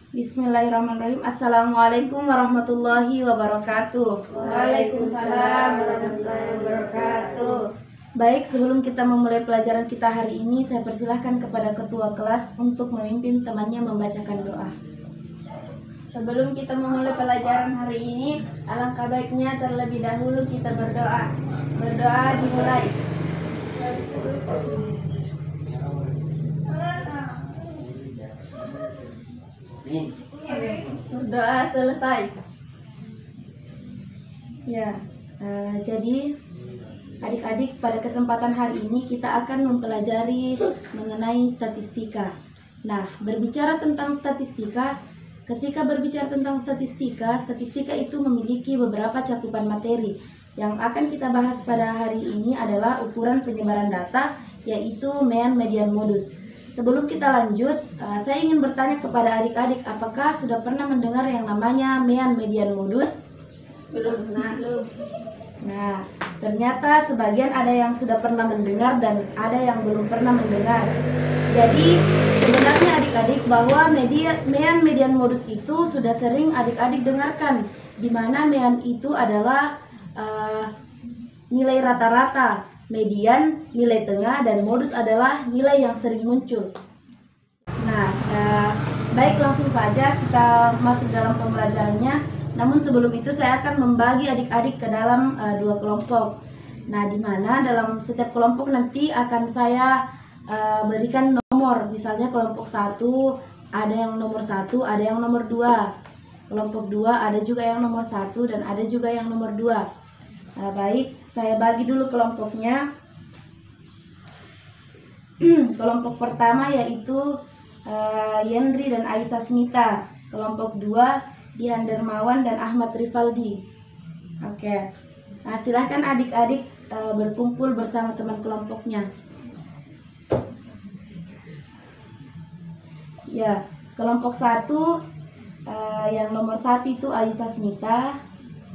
Bismillahirrahmanirrahim. Assalamualaikum warahmatullahi wabarakatuh. Waalaikumsalam warahmatullahi wabarakatuh. Baik, sebelum kita memulai pelajaran kita hari ini, saya persilahkan kepada ketua kelas untuk memimpin temannya membacakan doa. Sebelum kita memulai pelajaran hari ini, alangkah baiknya terlebih dahulu kita berdoa. Berdoa dimulai. Berdoa selesai. Ya, jadi adik-adik, pada kesempatan hari ini kita akan mempelajari mengenai statistika. Nah, berbicara tentang statistika, ketika berbicara tentang statistika itu memiliki beberapa cakupan materi. Yang akan kita bahas pada hari ini adalah ukuran penyebaran data, yaitu mean, median, modus. Sebelum kita lanjut, saya ingin bertanya kepada adik-adik, apakah sudah pernah mendengar yang namanya mean, median, modus? Belum. Nah, ternyata sebagian ada yang sudah pernah mendengar dan ada yang belum pernah mendengar. Jadi, sebenarnya adik-adik bahwa mean, median, modus itu sudah sering adik-adik dengarkan, di mana mean itu adalah nilai rata-rata, median nilai tengah, dan modus adalah nilai yang sering muncul. Nah, baik, langsung saja kita masuk dalam pembelajarannya. Namun sebelum itu saya akan membagi adik-adik ke dalam dua kelompok. Nah, di mana dalam setiap kelompok nanti akan saya berikan nomor. Misalnya kelompok 1 ada yang nomor 1, ada yang nomor 2. Kelompok 2 ada juga yang nomor 1 dan ada juga yang nomor 2. Nah, baik, saya bagi dulu kelompoknya. Kelompok pertama yaitu Yendri dan Aisyah Smita. Kelompok 2 Dian Dermawan dan Ahmad Rifaldi. Oke. Nah, silahkan adik-adik berkumpul bersama teman kelompoknya. Ya, kelompok 1 yang nomor 1 itu Aisyah Smita,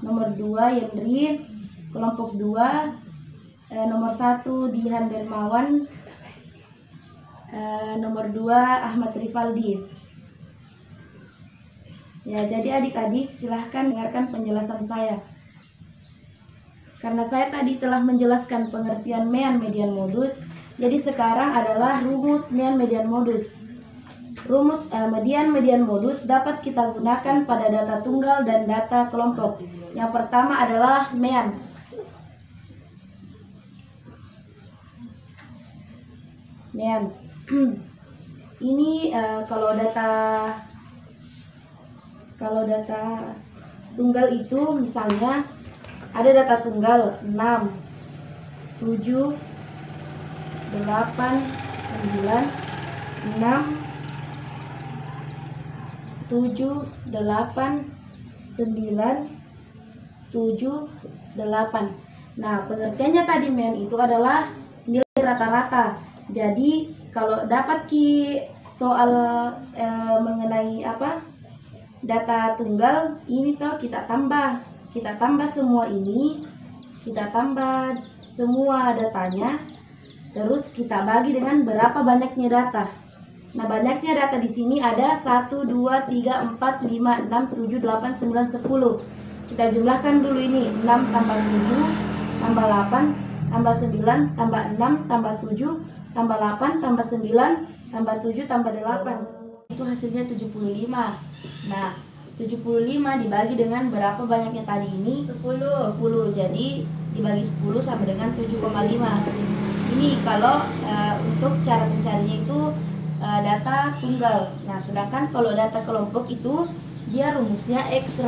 nomor 2 Yendri, kelompok 2 nomor 1 Dian Dermawan, nomor 2 Ahmad Rifaldi. Ya, jadi adik-adik silahkan dengarkan penjelasan saya. Karena saya tadi telah menjelaskan pengertian mean, median, modus, jadi sekarang adalah rumus mean, median, modus. Rumus mean, median, modus dapat kita gunakan pada data tunggal dan data kelompok. Yang pertama adalah mean. Mean. Ini kalau data tunggal itu misalnya ada data tunggal 6, 7, 8, 9, 6, 7, 8, 9, 7, 8. Nah, pengertiannya tadi mean itu adalah nilai rata-rata. Jadi kalau dapat soal mengenai data tunggal ini toh kita tambah semua ini, kita tambah semua datanya, terus kita bagi dengan berapa banyaknya data. Nah, banyaknya data di sini ada 1, 2, 3, 4, 5, 6, 7, 8, 9, 10. Kita jumlahkan dulu ini, 6 tambah 7 tambah 8 tambah 9 tambah 6 tambah 7 tambah 8 tambah 9 tambah 7 tambah 8. Itu hasilnya 75. Nah, 75 dibagi dengan berapa banyaknya tadi ini? 10. Jadi dibagi 10 sama dengan 7,5. Ini kalau untuk cara mencarinya itu data tunggal. Nah, sedangkan kalau data kelompok itu dia rumusnya X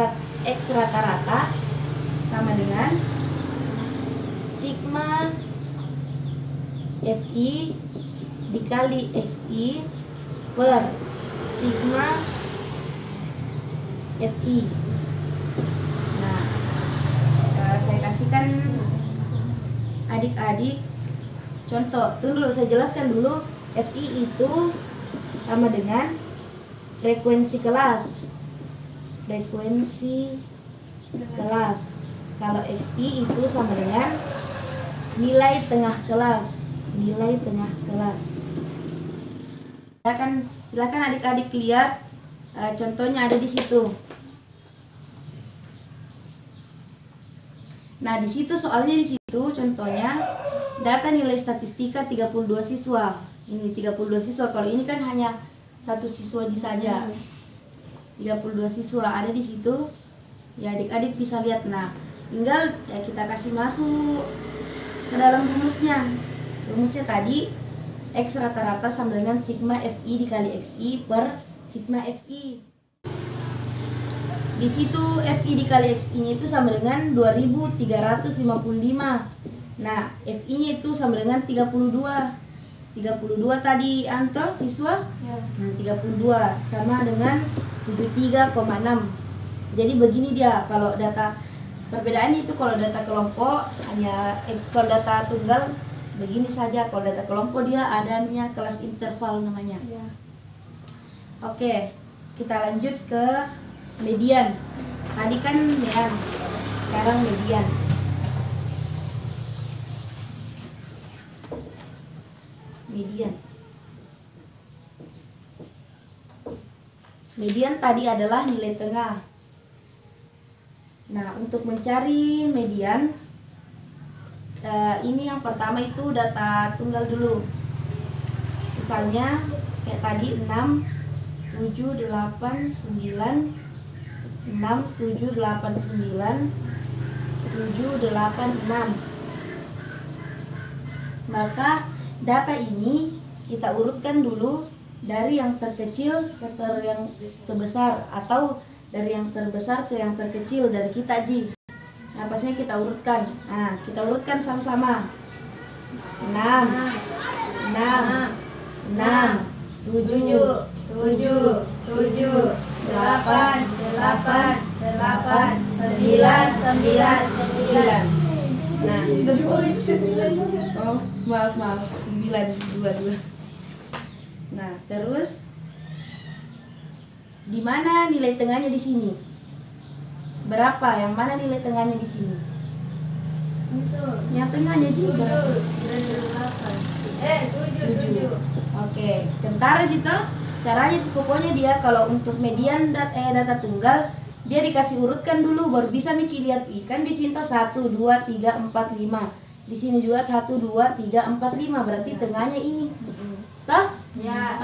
rata-rata sama dengan sigma FI dikali XI per sigma FI. Nah, saya kasihkan adik-adik contoh. Tunggu dulu, saya jelaskan dulu. FI itu sama dengan frekuensi kelas. Kalau XI itu sama dengan nilai tengah kelas. Silakan adik-adik lihat contohnya ada di situ. Nah, di situ soalnya di situ contohnya data nilai statistika 32 siswa. Ini 32 siswa. Kalau ini kan hanya satu siswa saja. 32 siswa ada di situ. Ya, adik-adik bisa lihat. Nah, tinggal ya kita kasih masuk ke dalam rumusnya. Rumusnya tadi X rata-rata sama dengan sigma FI dikali XI per sigma FI. Di situ FI dikali XI-nya itu sama dengan 2355. Nah, FI-nya itu sama dengan 32. 32 tadi Anto siswa? Ya. Nah, 32 sama dengan 73,6. Jadi begini dia kalau data perbedaannya itu kalau data kelompok hanya kalau data tunggal begini saja, kalau data kelompok dia adanya kelas interval namanya. Ya. Oke, kita lanjut ke median. Tadi kan median, sekarang median. Median. Median tadi adalah nilai tengah. Nah, untuk mencari median, ini yang pertama itu data tunggal dulu. Misalnya kayak tadi 6, 7, 8, 9, 6, 7, 8, 9, 7, 8, 6. Maka data ini kita urutkan dulu dari yang terkecil ke yang terbesar, atau dari yang terbesar ke yang terkecil dari kita, Ji. Nah, pastinya kita urutkan. Nah, kita urutkan sama-sama. 6, 6, 6, 7, 7, 7, 8, 8, 8, 9, 9, 9. Nah, oh, maaf, 9, 2. Nah, terus di mana nilai tengahnya di sini? Berapa? Yang mana nilai tengahnya di sini? Yang tengahnya sih berapa? 7. Oke, tentara Cito. Caranya itu pokoknya dia kalau untuk median data tunggal dia dikasih urutkan dulu baru bisa Miki lihat ikan di sini 1 2 3 4 5. Di sini juga 1 2 3 4 5 berarti tengahnya ini. Toh? Ya.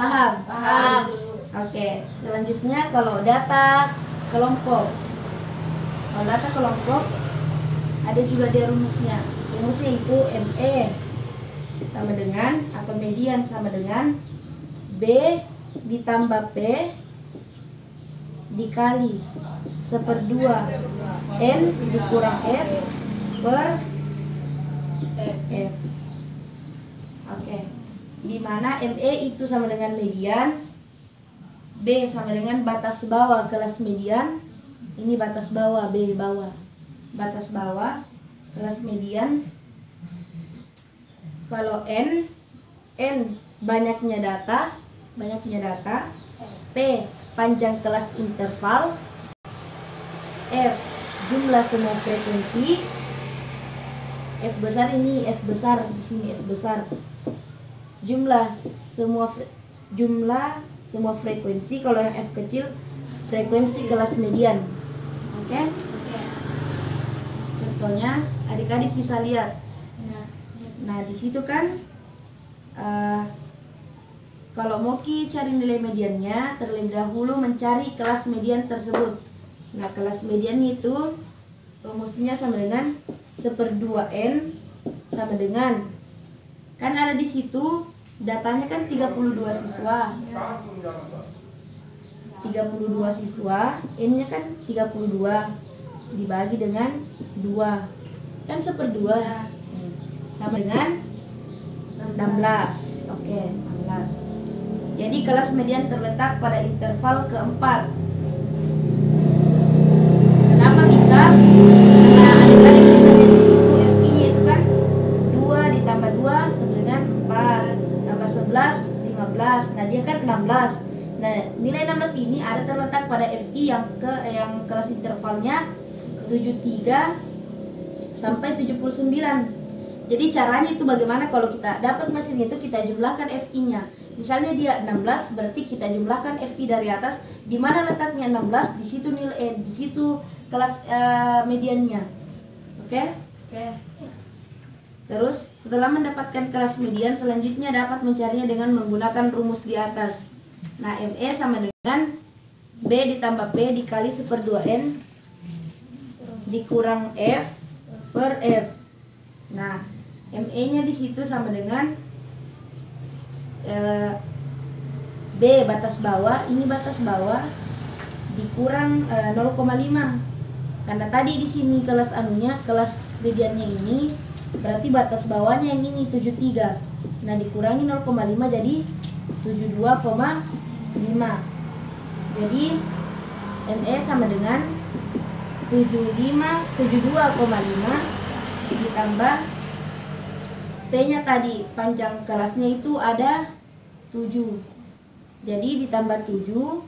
Paham. Oke, selanjutnya kalau data kelompok. Kalau data kelompok ada juga dia rumusnya. Rumusnya itu ME sama dengan atau median sama dengan B ditambah P dikali 1/2 N dikurang F per F. Oke. Di mana ME itu sama dengan median, B sama dengan batas bawah kelas median. Ini batas bawah, B bawah. Batas bawah kelas median. Kalau N banyaknya data, P panjang kelas interval, F jumlah semua frekuensi, F besar ini F besar di sini F besar, jumlah semua frekuensi. Kalau yang F kecil frekuensi kelas median. Oke? Contohnya adik-adik bisa lihat. Nah, di situ kan kalau mau cari nilai mediannya, terlebih dahulu mencari kelas median tersebut. Nah, kelas median itu rumusnya sama dengan 1/2 N sama dengan, kan ada di situ datanya kan 32 siswa. 32 siswa, N-nya kan 32 dibagi dengan 2. Kan 1/2 sama dengan 16. Oke, 16. Jadi kelas median terletak pada interval keempat. Kenapa bisa? Karena adik-adik bisa lihat di situ FI-nya itu kan 2 ditambah 2 sama dengan 4, tambah 11 15. Nah, dia kan 16. Nah, nilai 16 ini ada terletak pada FI yang kelas intervalnya 73 sampai 79. Jadi caranya itu bagaimana kalau kita dapat mesin itu kita jumlahkan FI-nya. Misalnya dia 16, berarti kita jumlahkan FI dari atas. Di mana letaknya 16? Di situ nilai di situ kelas mediannya. Oke? Oke. Terus setelah mendapatkan kelas median, selanjutnya dapat mencarinya dengan menggunakan rumus di atas. Nah, ME sama dengan B ditambah P dikali 1/2N dikurang F per F. Nah, ME-nya di situ sama dengan B batas bawah, ini batas bawah dikurang 0,5. Karena tadi di sini kelas anunya, kelas mediannya ini, berarti batas bawahnya yang ini 73. Nah, dikurangi 0,5 jadi 72,5. Jadi ME sama dengan 72,5 ditambah P-nya tadi, panjang kelasnya itu ada 7. Jadi ditambah 7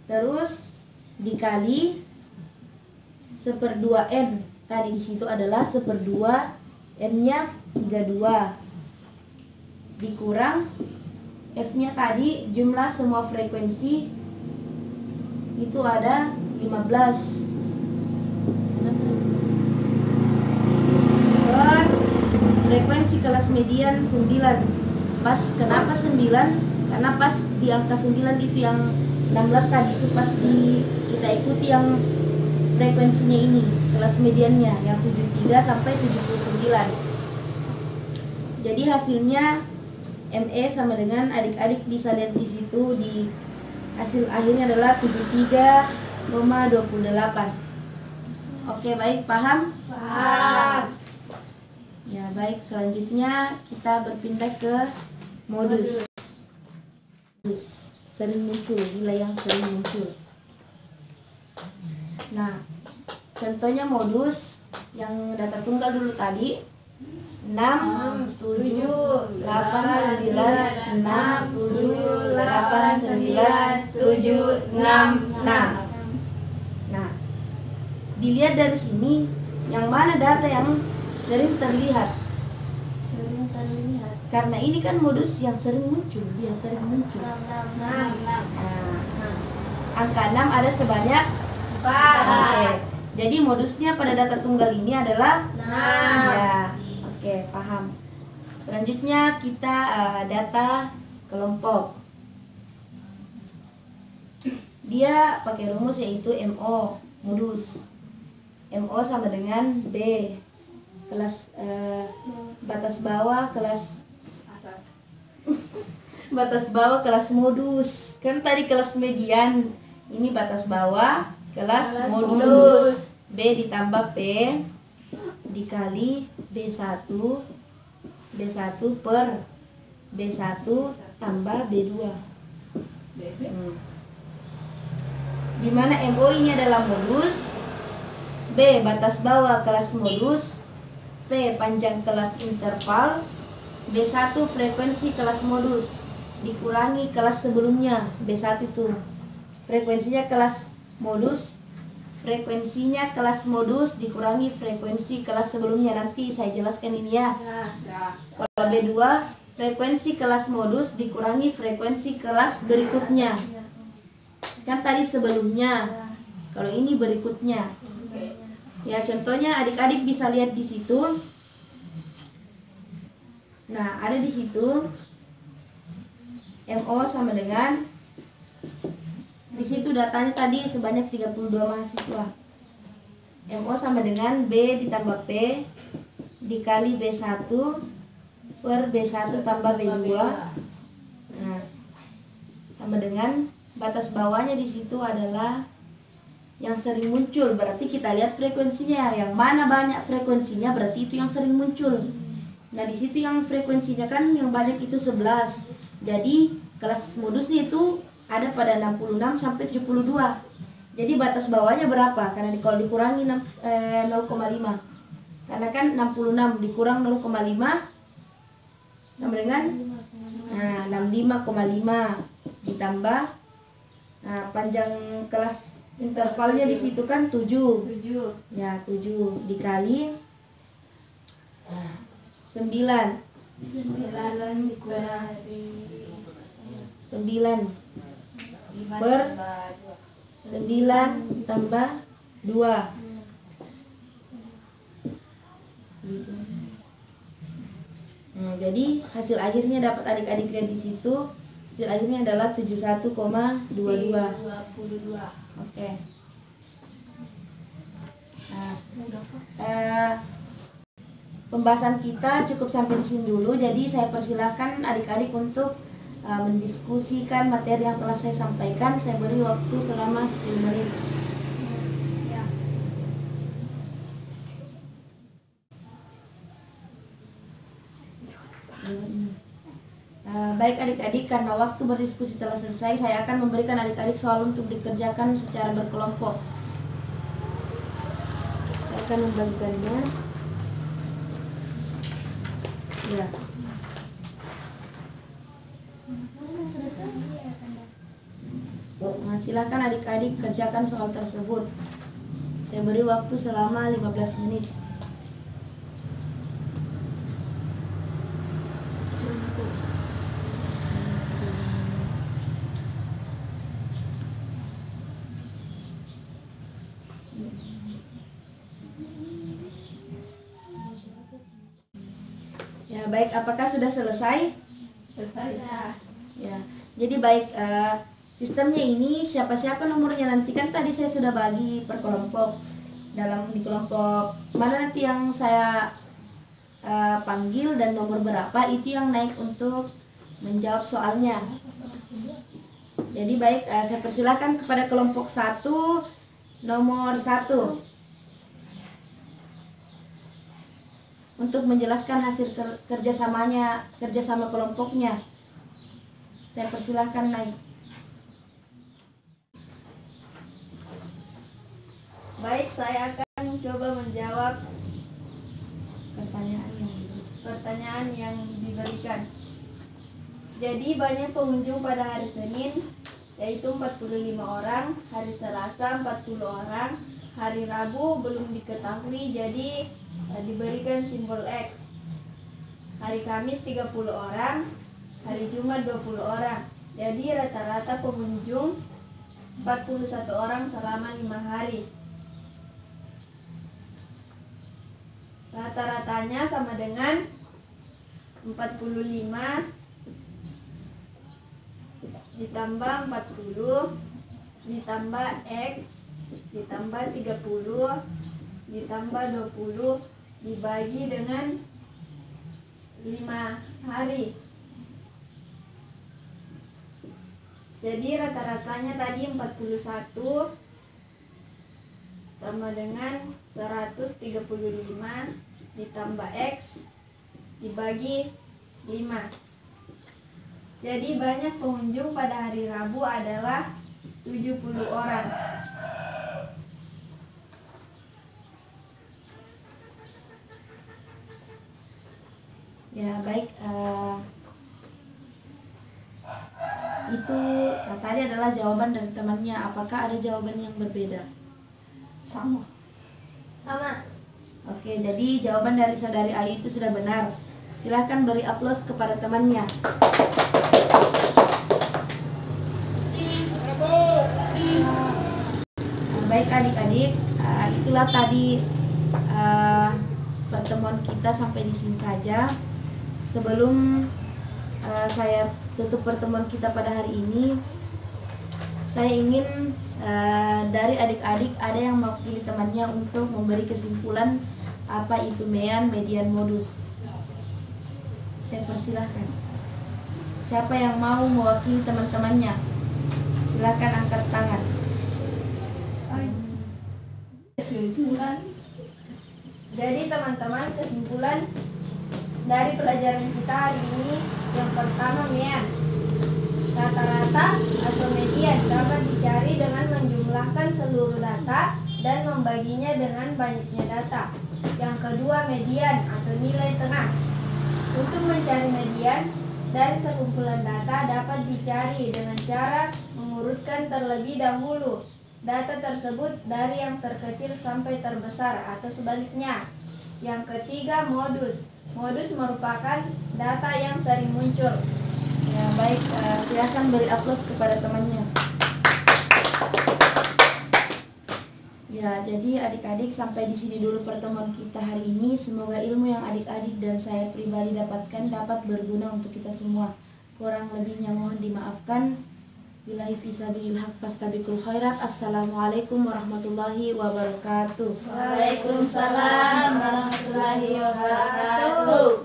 terus dikali 1/2N. Tadi di situ adalah 1/2, N-nya 32. Dikurang F-nya tadi, jumlah semua frekuensi itu ada 15. Per frekuensi kelas median 9. Pas, kenapa 9? Karena pas di angka 9 itu yang 16 tadi itu pas kita ikuti yang frekuensinya ini, kelas mediannya yang 73 sampai 79. Jadi hasilnya ME sama dengan, adik-adik bisa lihat di situ, di hasil akhirnya adalah 73,28. Oke, baik, paham? Paham. Ya, baik, selanjutnya kita berpindah ke modus. Sering muncul, nilai yang sering muncul. Nah, contohnya modus yang data tunggal dulu tadi 6, 7, 8, 9, 6, 7, 8, 9, 7, 6, 6. Nah, dilihat dari sini, yang mana data yang sering terlihat? Sering terlihat. Karena ini kan modus yang sering muncul, dia sering muncul. 6. Nah, angka 6 ada sebanyak 4. Oke. Jadi modusnya pada data tunggal ini adalah 6. Ya. Oke, paham. Selanjutnya kita data kelompok. Dia pakai rumus yaitu MO, modus. MO sama dengan B, kelas batas bawah kelas Atas. batas bawah kelas modus. Kan tadi kelas median, ini batas bawah kelas modus. B ditambah P dikali B1 per B1 tambah B2. Di mana MO ini adalah modus, B batas bawah kelas modus, P panjang kelas interval, B1 frekuensi kelas modus dikurangi kelas sebelumnya. B1 itu frekuensinya kelas modus, frekuensinya kelas modus dikurangi frekuensi kelas sebelumnya. Nanti saya jelaskan ini ya. Kalau B2 frekuensi kelas modus dikurangi frekuensi kelas berikutnya. Kan tadi sebelumnya. Kalau ini berikutnya. Ya, contohnya adik-adik bisa lihat di situ. Nah, ada di situ MO sama dengan, di situ datanya tadi sebanyak 32 mahasiswa. MO sama dengan B ditambah P dikali B1 per B1 tambah B2. Nah, sama dengan batas bawahnya di situ adalah yang sering muncul. Berarti kita lihat frekuensinya, yang mana banyak frekuensinya berarti itu yang sering muncul. Nah, di situ yang frekuensinya kan yang banyak itu 11. Jadi kelas modusnya itu ada pada 66 sampai 72. Jadi batas bawahnya berapa? Karena kalau dikurangi 0,5. Karena kan 66 dikurang 0,5 sama dengan 65,5 ditambah panjang kelas intervalnya di situ kan 7. Ya, 7 dikali 9. 9 dikurangi 9 per 9 tambah 2. Jadi hasil akhirnya dapat adik-adik lihat di situ. Hasil akhirnya adalah 71,22. Oke. Nah, pembahasan kita cukup sampai di sini dulu. Jadi saya persilahkan adik-adik untuk mendiskusikan materi yang telah saya sampaikan. Saya beri waktu selama 10 menit. Baik adik-adik, karena waktu berdiskusi telah selesai, saya akan memberikan adik-adik soal untuk dikerjakan secara berkelompok. Saya akan membagikannya. Ya. Nah, silakan adik-adik kerjakan soal tersebut. Saya beri waktu selama 15 menit. Ya, baik, apakah sudah selesai? Selesai. Ya. Jadi baik, sistemnya ini siapa-siapa nomornya nanti kan tadi saya sudah bagi per kelompok. Di kelompok mana nanti yang saya panggil dan nomor berapa itu yang naik untuk menjawab soalnya. Jadi baik, saya persilakan kepada kelompok 1 nomor 1 untuk menjelaskan hasil kerjasama kelompoknya. Saya persilahkan naik. Baik, saya akan coba menjawab pertanyaan yang diberikan. Jadi banyak pengunjung pada hari Senin, yaitu 45 orang, hari Selasa 40 orang, hari Rabu belum diketahui, jadi diberikan simbol X. Hari Kamis 30 orang, hari Jumat 20 orang. Jadi rata-rata pengunjung 41 orang selama 5 hari. Rata-ratanya sama dengan 45 ditambah 40 ditambah X ditambah 30 ditambah 20 dibagi dengan 5 hari. Jadi rata-ratanya tadi 41 sama dengan 135 ditambah X dibagi 5. Jadi banyak pengunjung pada hari Rabu adalah 70 orang. Ya baik, itu tadi adalah jawaban dari temannya. Apakah ada jawaban yang berbeda? Sama. Oke, jadi jawaban dari saudari Ayu itu sudah benar. Silahkan beri aplaus kepada temannya. Baik adik-adik, itulah tadi pertemuan kita sampai di sini saja. Sebelum saya tutup pertemuan kita pada hari ini, saya ingin dari adik-adik ada yang mewakili temannya untuk memberi kesimpulan apa itu median modus. Saya persilahkan. Siapa yang mau mewakili teman-temannya? Silakan angkat tangan. Kesimpulan. Jadi teman-teman, kesimpulan dari pelajaran kita hari ini, yang pertama median. Rata-rata atau median dapat dicari dengan menjumlahkan seluruh data dan membaginya dengan banyaknya data. Yang kedua, median atau nilai tengah. Untuk mencari median dari sekumpulan data dapat dicari dengan cara mengurutkan terlebih dahulu data tersebut dari yang terkecil sampai terbesar atau sebaliknya. Yang ketiga, modus. Modus merupakan data yang sering muncul. Ya, baik, silakan beri aplaus kepada temannya. Ya, jadi adik-adik sampai di sini dulu pertemuan kita hari ini. Semoga ilmu yang adik-adik dan saya pribadi dapatkan dapat berguna untuk kita semua. Kurang lebihnya mohon dimaafkan. Billahi fisabilil haq fastabiqul khairat. Assalamualaikum warahmatullahi wabarakatuh. Waalaikumsalam warahmatullahi wabarakatuh.